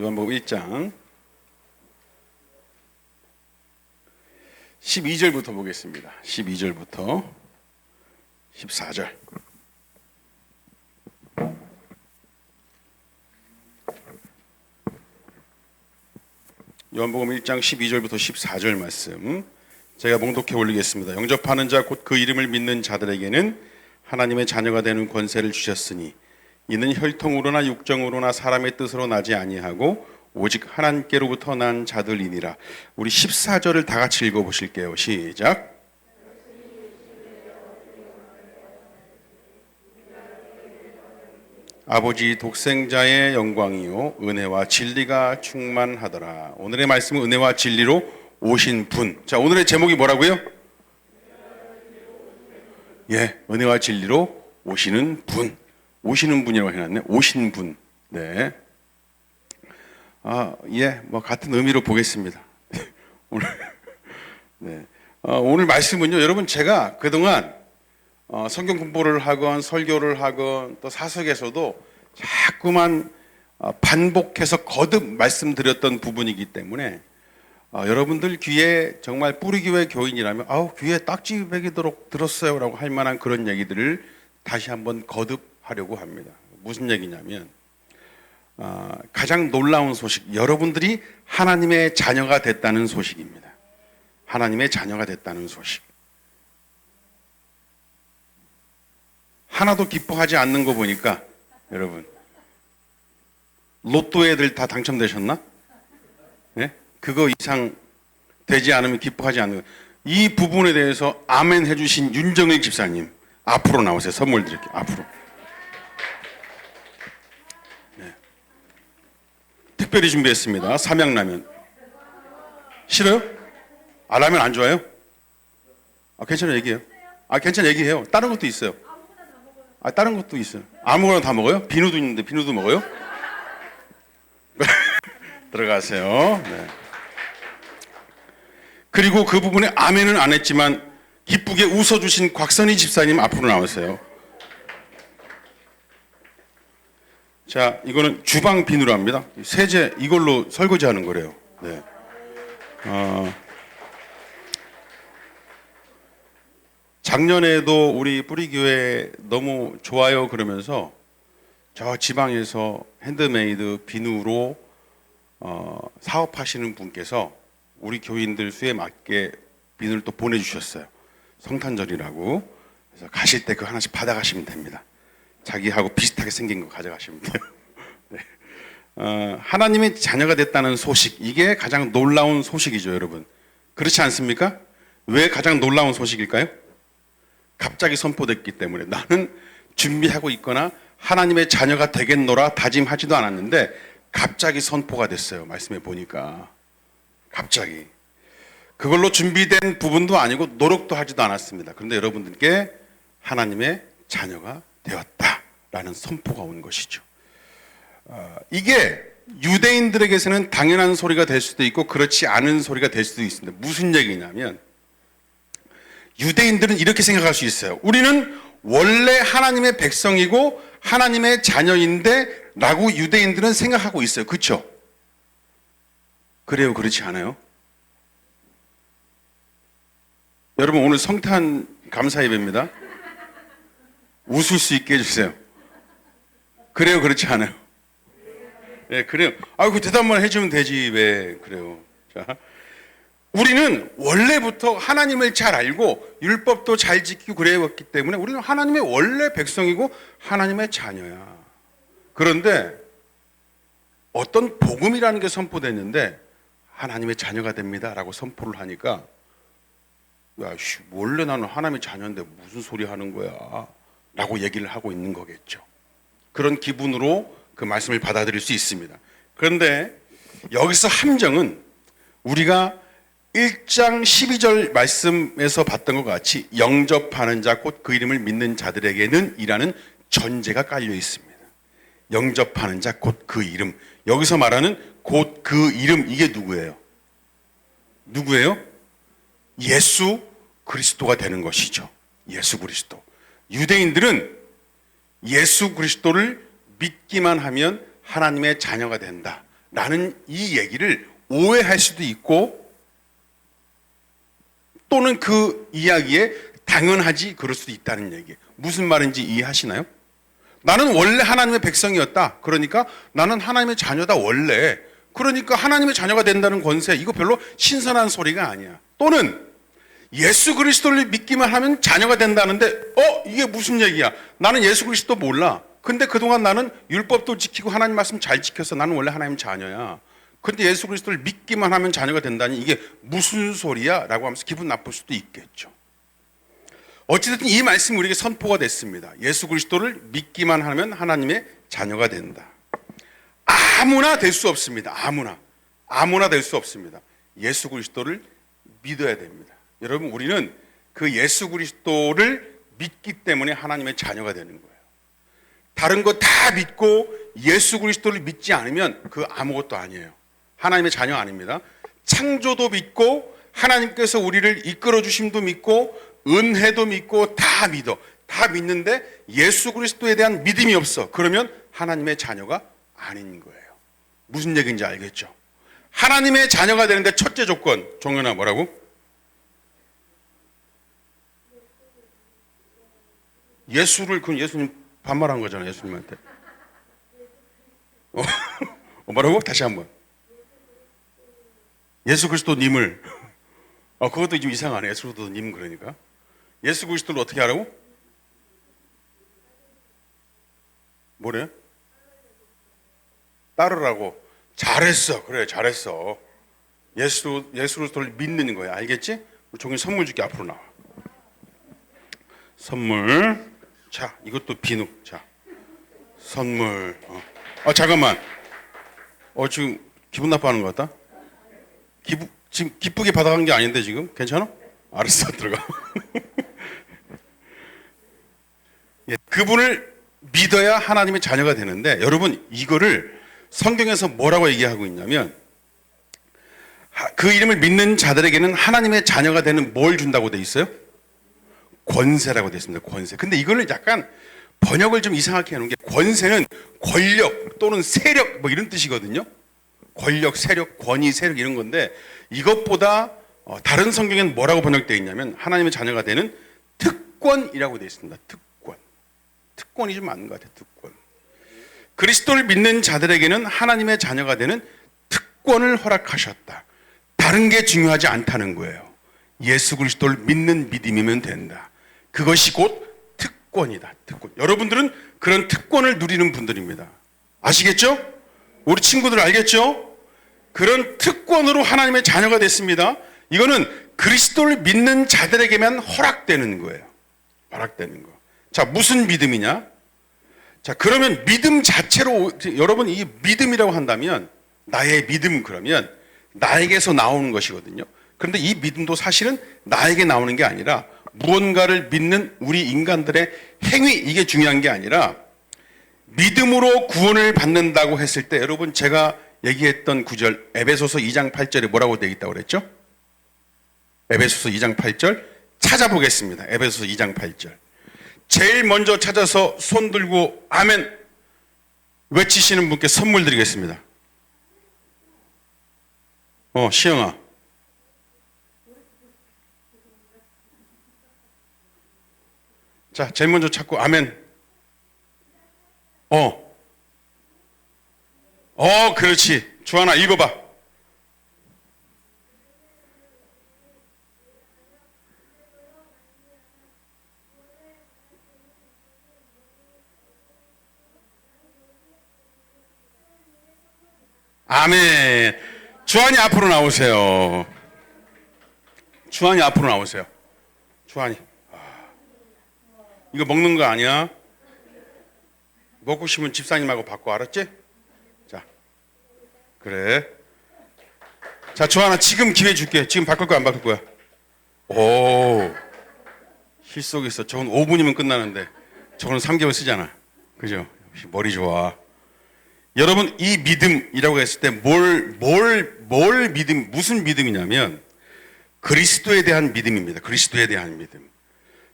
요한복음 1장 12절부터 보겠습니다. 12절부터 14절. 요한복음 1장 12절부터 14절 말씀 제가 봉독해 올리겠습니다. 영접하는 자 곧 그 이름을 믿는 자들에게는 하나님의 자녀가 되는 권세를 주셨으니 이는 혈통으로나 육정으로나 사람의 뜻으로 나지 아니하고 오직 하나님께로부터 난 자들이니라. 우리 14절을 다 같이 읽어보실게요. 시작. 아버지 독생자의 영광이요 은혜와 진리가 충만하더라. 오늘의 말씀은 은혜와 진리로 오신 분. 자, 오늘의 제목이 뭐라고요? 예, 은혜와 진리로 오시는 분. 오시는 분이라고 해놨네. 오신 분. 네. 뭐 같은 의미로 보겠습니다. 오늘 네. 오늘 말씀은요, 여러분 제가 그동안 성경 공부를 하건 설교를 하건 또 사석에서도 자꾸만 반복해서 거듭 말씀드렸던 부분이기 때문에 여러분들 귀에 정말 뿌리교회 교인이라면 귀에 딱지 베기도록 들었어요라고 할 만한 그런 얘기들을 다시 한번 거듭하려고 합니다. 무슨 얘기냐면 가장 놀라운 소식, 여러분들이 하나님의 자녀가 됐다는 소식입니다. 하나님의 자녀가 됐다는 소식. 하나도 기뻐하지 않는 거 보니까 여러분 로또 애들 다 당첨되셨나? 네? 그거 이상 되지 않으면 기뻐하지 않는 거. 이 부분에 대해서 아멘 해주신 윤정일 집사님 앞으로 나오세요. 선물 드릴게요. 앞으로. 네. 특별히 준비했습니다. 삼양라면. 싫어요? 라면 안 좋아해요? 괜찮아요. 얘기해요. 괜찮아요. 얘기해요. 다른 것도 있어요. 다른 것도 있어요. 아무거나 다 먹어요? 비누도 있는데 비누도 먹어요? 들어가세요. 네. 그리고 그 부분에 아멘은 안 했지만 기쁘게 웃어주신 곽선희 집사님 앞으로 나오세요. 자, 이거는 주방 비누랍니다. 세제 이걸로 설거지 하는 거래요. 네. 작년에도 우리 뿌리교회 너무 좋아요 그러면서 저 지방에서 핸드메이드 비누로 사업하시는 분께서 우리 교인들 수에 맞게 비누를 또 보내주셨어요. 성탄절이라고. 그래서 가실 때 그거 하나씩 받아가시면 됩니다. 자기하고 비슷하게 생긴 거 가져가시면 돼요. 네. 하나님의 자녀가 됐다는 소식, 이게 가장 놀라운 소식이죠, 여러분. 그렇지 않습니까? 왜 가장 놀라운 소식일까요? 갑자기 선포됐기 때문에. 나는 준비하고 있거나 하나님의 자녀가 되겠노라 다짐하지도 않았는데 갑자기 선포가 됐어요. 말씀해 보니까 갑자기. 그걸로 준비된 부분도 아니고 노력도 하지도 않았습니다. 그런데 여러분들께 하나님의 자녀가 되었다라는 선포가 온 것이죠. 이게 유대인들에게서는 당연한 소리가 될 수도 있고 그렇지 않은 소리가 될 수도 있습니다. 무슨 얘기냐면 유대인들은 이렇게 생각할 수 있어요. 우리는 원래 하나님의 백성이고 하나님의 자녀인데 라고 유대인들은 생각하고 있어요. 그렇죠? 그래요? 그렇지 않아요? 여러분 오늘 성탄 감사 예배입니다. 웃을 수 있게 해주세요. 그래요? 그렇지 않아요? 네, 그래요. 그 대답만 해주면 되지 왜 그래요? 자, 우리는 원래부터 하나님을 잘 알고 율법도 잘 지키고 그래왔기 때문에 우리는 하나님의 원래 백성이고 하나님의 자녀야. 그런데 어떤 복음이라는 게 선포됐는데 하나님의 자녀가 됩니다 라고 선포를 하니까 원래 나는 하나님의 자녀인데 무슨 소리 하는 거야 라고 얘기를 하고 있는 거겠죠. 그런 기분으로 그 말씀을 받아들일 수 있습니다. 그런데 여기서 함정은 우리가 1장 12절 말씀에서 봤던 것 같이 영접하는 자 곧 그 이름을 믿는 자들에게는 이라는 전제가 깔려 있습니다. 영접하는 자 곧 그 이름. 여기서 말하는 곧 그 이름, 이게 누구예요? 누구예요? 예수 그리스도가 되는 것이죠. 예수 그리스도. 유대인들은 예수 그리스도를 믿기만 하면 하나님의 자녀가 된다 라는 이 얘기를 오해할 수도 있고 또는 그 이야기에 당연하지 그럴 수도 있다는 얘기예요. 무슨 말인지 이해하시나요? 나는 원래 하나님의 백성이었다. 그러니까 나는 하나님의 자녀다 원래. 그러니까 하나님의 자녀가 된다는 권세, 이거 별로 신선한 소리가 아니야. 또는 예수 그리스도를 믿기만 하면 자녀가 된다는데 이게 무슨 얘기야? 나는 예수 그리스도 몰라. 근데 그동안 나는 율법도 지키고 하나님 말씀 잘 지켜서 나는 원래 하나님 자녀야. 근데 예수 그리스도를 믿기만 하면 자녀가 된다니 이게 무슨 소리야? 라고 하면서 기분 나쁠 수도 있겠죠. 어찌됐든 이 말씀이 우리에게 선포가 됐습니다. 예수 그리스도를 믿기만 하면 하나님의 자녀가 된다. 아무나 될 수 없습니다. 아무나 될 수 없습니다. 예수 그리스도를 믿어야 됩니다. 여러분, 우리는 그 예수 그리스도를 믿기 때문에 하나님의 자녀가 되는 거예요. 다른 거 다 믿고 예수 그리스도를 믿지 않으면 그 아무것도 아니에요. 하나님의 자녀 아닙니다. 창조도 믿고 하나님께서 우리를 이끌어 주심도 믿고 은혜도 믿고 다 믿어. 다 믿는데 예수 그리스도에 대한 믿음이 없어. 그러면 하나님의 자녀가 아닌 거예요. 무슨 얘기인지 알겠죠? 하나님의 자녀가 되는데 첫째 조건, 종현아 뭐라고? 그건 예수님 반말한 거잖아, 예수님한테. 뭐라고? 다시 한번. 예수 그리스도님을. 그것도 좀 이상하네. 예수 그리스도님 그러니까. 예수 그리스도를 어떻게 하라고? 뭐래? 따르라고. 잘했어. 그래, 잘했어. 예수 그리스도를 믿는 거야. 알겠지? 종이 선물 줄게. 앞으로 나와. 선물. 자, 이것도 비누. 자, 선물. 잠깐만. 지금 기분 나빠하는 것 같다? 지금 기쁘게 받아간 게 아닌데 지금? 괜찮아? 알았어, 들어가. 예, 그분을 믿어야 하나님의 자녀가 되는데, 여러분 이거를 성경에서 뭐라고 얘기하고 있냐면, 그 이름을 믿는 자들에게는 하나님의 자녀가 되는 뭘 준다고 돼 있어요? 권세라고 돼 있습니다. 권세. 근데 이거는 약간 번역을 좀 이상하게 해놓은 게, 권세는 권력 또는 세력 뭐 이런 뜻이거든요. 권력, 세력, 권위, 세력 이런 건데, 이것보다 다른 성경에는 뭐라고 번역되어 있냐면 하나님의 자녀가 되는 특권이라고 되어 있습니다. 특권이 좀 맞는 것 같아요. 특권. 그리스도를 믿는 자들에게는 하나님의 자녀가 되는 특권을 허락하셨다. 다른 게 중요하지 않다는 거예요. 예수 그리스도를 믿는 믿음이면 된다. 그것이 곧 특권이다. 특권. 여러분들은 그런 특권을 누리는 분들입니다. 아시겠죠? 우리 친구들 알겠죠? 그런 특권으로 하나님의 자녀가 됐습니다. 이거는 그리스도를 믿는 자들에게만 허락되는 거예요. 허락되는 거. 자, 무슨 믿음이냐? 자, 그러면 믿음 자체로, 여러분 이 믿음이라고 한다면, 나의 믿음 그러면 나에게서 나오는 것이거든요. 그런데 이 믿음도 사실은 나에게 나오는 게 아니라 무언가를 믿는 우리 인간들의 행위, 이게 중요한 게 아니라 믿음으로 구원을 받는다고 했을 때, 여러분 제가 얘기했던 구절 에베소서 2장 8절에 뭐라고 되어 있다고 그랬죠? 에베소서 2장 8절 찾아보겠습니다. 에베소서 2장 8절. 제일 먼저 찾아서 손 들고 아멘 외치시는 분께 선물 드리겠습니다. 시영아. 자, 제일 먼저 찾고 아멘. 그렇지. 주하나 읽어봐. 아멘. 주한이 앞으로 나오세요. 주한이 앞으로 나오세요. 주한이. 이거 먹는 거 아니야? 먹고 싶으면 집사님하고 바꿔. 알았지? 자, 그래. 자, 주한아, 지금 기회 줄게. 지금 바꿀 거야, 안 바꿀 거야? 실속 있어. 저건 5분이면 끝나는데 저건 3개월 쓰잖아. 그죠? 역시 머리 좋아. 여러분, 이 믿음이라고 했을 때 뭘 믿음, 무슨 믿음이냐면 그리스도에 대한 믿음입니다. 그리스도에 대한 믿음.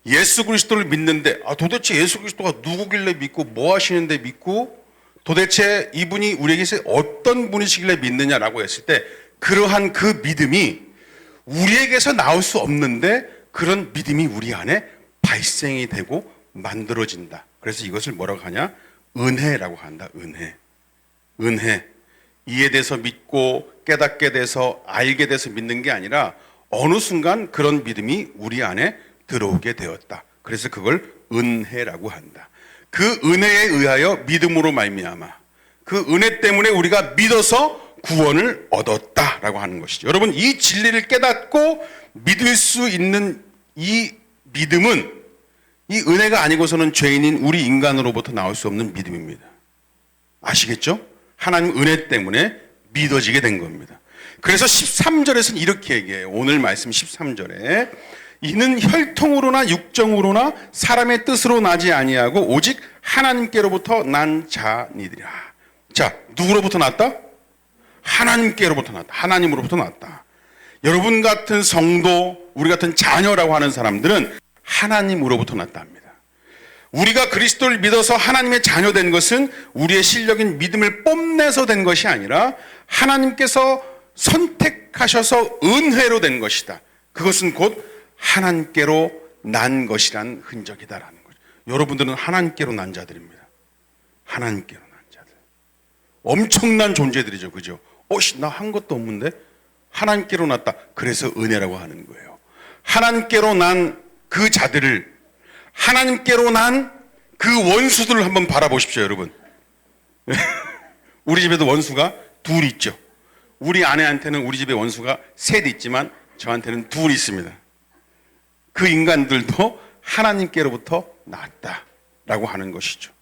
예수 그리스도를 믿는데 도대체 예수 그리스도가 누구길래 믿고 뭐 하시는데 믿고 도대체 이분이 우리에게 어떤 분이시길래 믿느냐라고 했을 때 그러한 그 믿음이 우리에게서 나올 수 없는데 그런 믿음이 우리 안에 발생이 되고 만들어진다. 그래서 이것을 뭐라고 하냐? 은혜라고 한다. 은혜. 이에 대해서 믿고 깨닫게 돼서 알게 돼서 믿는 게 아니라 어느 순간 그런 믿음이 우리 안에 들어오게 되었다. 그래서 그걸 은혜라고 한다. 그 은혜에 의하여 믿음으로 말미암아 그 은혜 때문에 우리가 믿어서 구원을 얻었다라고 하는 것이죠. 여러분, 이 진리를 깨닫고 믿을 수 있는 이 믿음은 이 은혜가 아니고서는 죄인인 우리 인간으로부터 나올 수 없는 믿음입니다. 아시겠죠? 하나님 은혜 때문에 믿어지게 된 겁니다. 그래서 13절에서는 이렇게 얘기해요. 오늘 말씀 13절에 이는 혈통으로나 육정으로나 사람의 뜻으로 나지 아니하고 오직 하나님께로부터 난 자니들이라. 자, 누구로부터 났다? 하나님께로부터 났다. 하나님으로부터 났다. 여러분 같은 성도, 우리 같은 자녀라고 하는 사람들은 하나님으로부터 났다 합니다. 우리가 그리스도를 믿어서 하나님의 자녀 된 것은 우리의 실력인 믿음을 뽐내서 된 것이 아니라 하나님께서 선택하셔서 은혜로 된 것이다. 그것은 곧 하나님께로 난 것이란 흔적이다라는 거죠. 여러분들은 하나님께로 난 자들입니다. 하나님께로 난 자들. 엄청난 존재들이죠. 그죠? 나 한 것도 없는데 하나님께로 났다. 그래서 은혜라고 하는 거예요. 하나님께로 난 그 자들을, 하나님께로 난 그 원수들을 한번 바라보십시오, 여러분. 우리 집에도 원수가 둘 있죠. 우리 아내한테는 우리 집에 원수가 셋 있지만 저한테는 둘 있습니다. 그 인간들도 하나님께로부터 났다라고 하는 것이죠.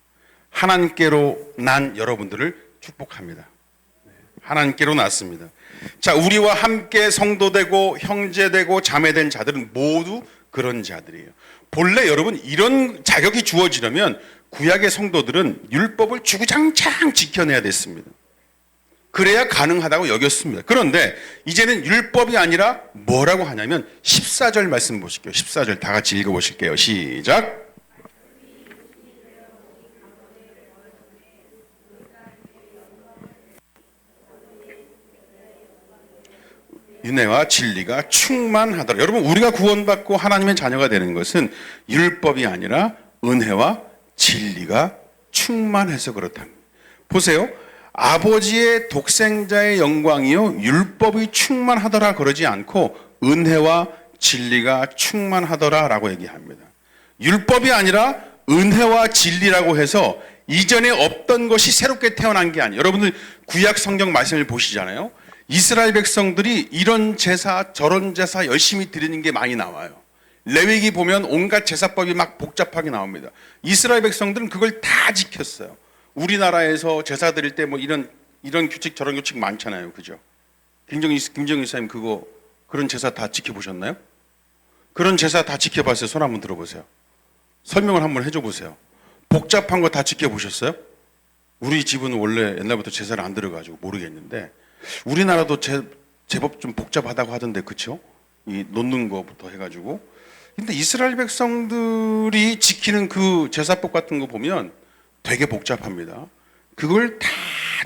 하나님께로 난 여러분들을 축복합니다. 하나님께로 났습니다. 자, 우리와 함께 성도되고 형제되고 자매된 자들은 모두 그런 자들이에요. 본래 여러분 이런 자격이 주어지려면 구약의 성도들은 율법을 주구장창 지켜내야 됐습니다. 그래야 가능하다고 여겼습니다. 그런데 이제는 율법이 아니라 뭐라고 하냐면 14절 말씀 보실게요. 14절 다 같이 읽어보실게요. 시작. 은혜와 진리가 충만하더라. 여러분, 우리가 구원받고 하나님의 자녀가 되는 것은 율법이 아니라 은혜와 진리가 충만해서 그렇답니다. 보세요. 아버지의 독생자의 영광이요 율법이 충만하더라 그러지 않고 은혜와 진리가 충만하더라 라고 얘기합니다. 율법이 아니라 은혜와 진리라고 해서 이전에 없던 것이 새롭게 태어난 게 아니에요. 여러분들 구약 성경 말씀을 보시잖아요. 이스라엘 백성들이 이런 제사 저런 제사 열심히 드리는 게 많이 나와요. 레위기 보면 온갖 제사법이 막 복잡하게 나옵니다. 이스라엘 백성들은 그걸 다 지켰어요. 우리나라에서 제사 드릴 때 뭐 이런 규칙 저런 규칙 많잖아요. 그죠? 김정희 사님 그런 제사 다 지켜보셨나요? 그런 제사 다 지켜봤어요? 손 한번 들어보세요. 설명을 한번 해줘 보세요. 복잡한 거 다 지켜보셨어요? 우리 집은 원래 옛날부터 제사를 안 들어가지고 모르겠는데 우리나라도 제법 좀 복잡하다고 하던데 그쵸? 이 놓는 거부터 해가지고. 근데 이스라엘 백성들이 지키는 그 제사법 같은 거 보면 되게 복잡합니다. 그걸 다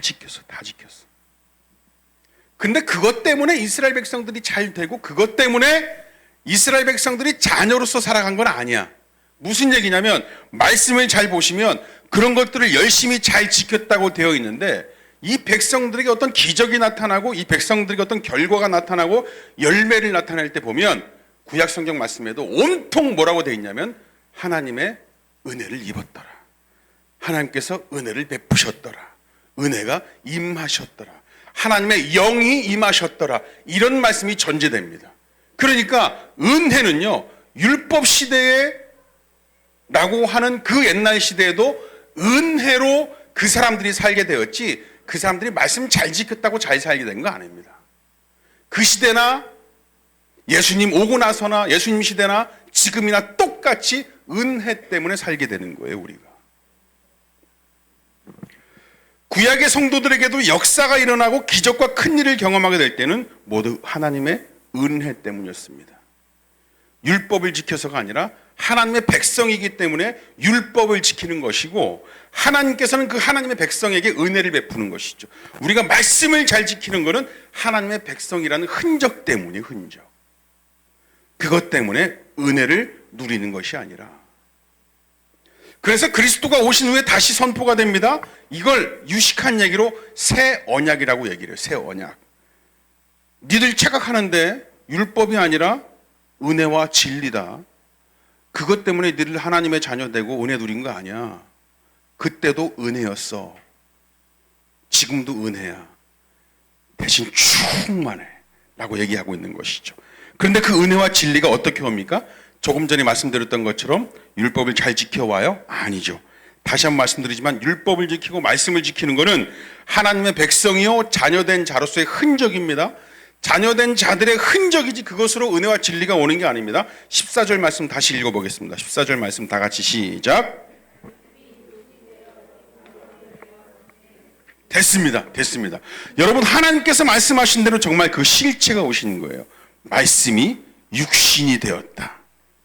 지켰어. 근데 그것 때문에 이스라엘 백성들이 잘 되고 그것 때문에 이스라엘 백성들이 자녀로서 살아간 건 아니야. 무슨 얘기냐면 말씀을 잘 보시면 그런 것들을 열심히 잘 지켰다고 되어 있는데 이 백성들에게 어떤 기적이 나타나고 이 백성들에게 어떤 결과가 나타나고 열매를 나타낼 때 보면 구약 성경 말씀에도 온통 뭐라고 되어 있냐면 하나님의 은혜를 입었더라. 하나님께서 은혜를 베푸셨더라. 은혜가 임하셨더라. 하나님의 영이 임하셨더라. 이런 말씀이 전제됩니다. 그러니까 은혜는요 율법 시대에 라고 하는 그 옛날 시대에도 은혜로 그 사람들이 살게 되었지 그 사람들이 말씀 잘 지켰다고 잘 살게 된 거 아닙니다. 그 시대나 예수님 오고 나서나 예수님 시대나 지금이나 똑같이 은혜 때문에 살게 되는 거예요. 우리가 구약의 성도들에게도 역사가 일어나고 기적과 큰 일을 경험하게 될 때는 모두 하나님의 은혜 때문이었습니다. 율법을 지켜서가 아니라 하나님의 백성이기 때문에 율법을 지키는 것이고, 하나님께서는 그 하나님의 백성에게 은혜를 베푸는 것이죠. 우리가 말씀을 잘 지키는 것은 하나님의 백성이라는 흔적 때문이에요. 흔적. 그것 때문에 은혜를 누리는 것이 아니라. 그래서 그리스도가 오신 후에 다시 선포가 됩니다. 이걸 유식한 얘기로 새 언약이라고 얘기를 해요. 새 언약. 니들 착각하는데 율법이 아니라 은혜와 진리다. 그것 때문에 니들 하나님의 자녀되고 은혜 누린 거 아니야. 그때도 은혜였어. 지금도 은혜야. 대신 충만해 라고 얘기하고 있는 것이죠. 그런데 그 은혜와 진리가 어떻게 옵니까? 조금 전에 말씀드렸던 것처럼 율법을 잘 지켜와요? 아니죠. 다시 한번 말씀드리지만 율법을 지키고 말씀을 지키는 것은 하나님의 백성이요 자녀된 자로서의 흔적입니다. 자녀된 자들의 흔적이지 그것으로 은혜와 진리가 오는 게 아닙니다. 14절 말씀 다시 읽어보겠습니다. 14절 말씀 다 같이 시작. 됐습니다. 여러분, 하나님께서 말씀하신 대로 정말 그 실체가 오시는 거예요. 말씀이 육신이 되었다.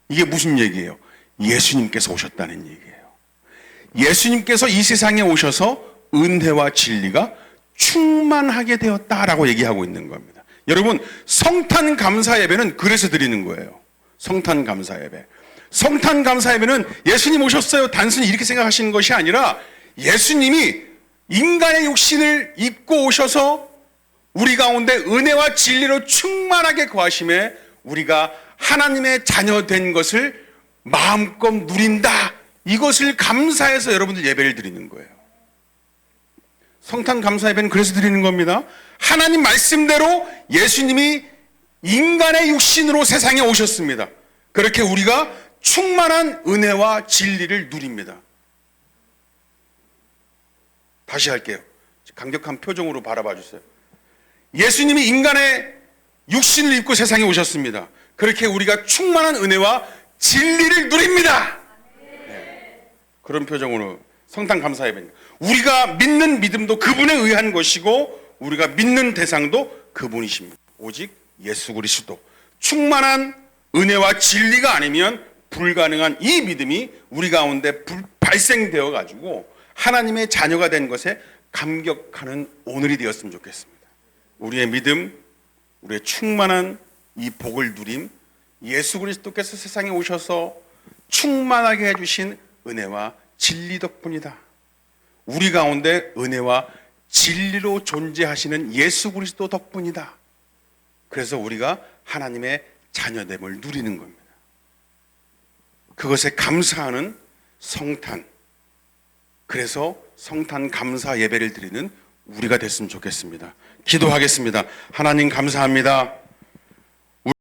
이게 무슨 얘기예요? 예수님께서 오셨다는 얘기예요. 예수님께서 이 세상에 오셔서 은혜와 진리가 충만하게 되었다라고 얘기하고 있는 겁니다. 여러분, 성탄 감사 예배는 그래서 드리는 거예요. 성탄 감사 예배. 성탄 감사 예배는 예수님 오셨어요 단순히 이렇게 생각하시는 것이 아니라 예수님이 인간의 육신을 입고 오셔서 우리 가운데 은혜와 진리로 충만하게 거하심에 우리가 하나님의 자녀된 것을 마음껏 누린다. 이것을 감사해서 여러분들 예배를 드리는 거예요. 성탄 감사 예배는 그래서 드리는 겁니다. 하나님 말씀대로 예수님이 인간의 육신으로 세상에 오셨습니다. 그렇게 우리가 충만한 은혜와 진리를 누립니다. 다시 할게요. 강력한 표정으로 바라봐 주세요. 예수님이 인간의 육신을 입고 세상에 오셨습니다. 그렇게 우리가 충만한 은혜와 진리를 누립니다. 네. 그런 표정으로 성탄 감사 예배입니다. 우리가 믿는 믿음도 그분에 의한 것이고 우리가 믿는 대상도 그분이십니다. 오직 예수 그리스도. 충만한 은혜와 진리가 아니면 불가능한 이 믿음이 우리 가운데 발생되어 가지고 하나님의 자녀가 된 것에 감격하는 오늘이 되었으면 좋겠습니다. 우리의 믿음, 우리의 충만한 이 복을 누림, 예수 그리스도께서 세상에 오셔서 충만하게 해주신 은혜와 진리 덕분이다. 우리 가운데 은혜와 진리로 존재하시는 예수 그리스도 덕분이다. 그래서 우리가 하나님의 자녀됨을 누리는 겁니다. 그것에 감사하는 성탄. 그래서 성탄 감사 예배를 드리는 우리가 됐으면 좋겠습니다. 기도하겠습니다. 하나님 감사합니다.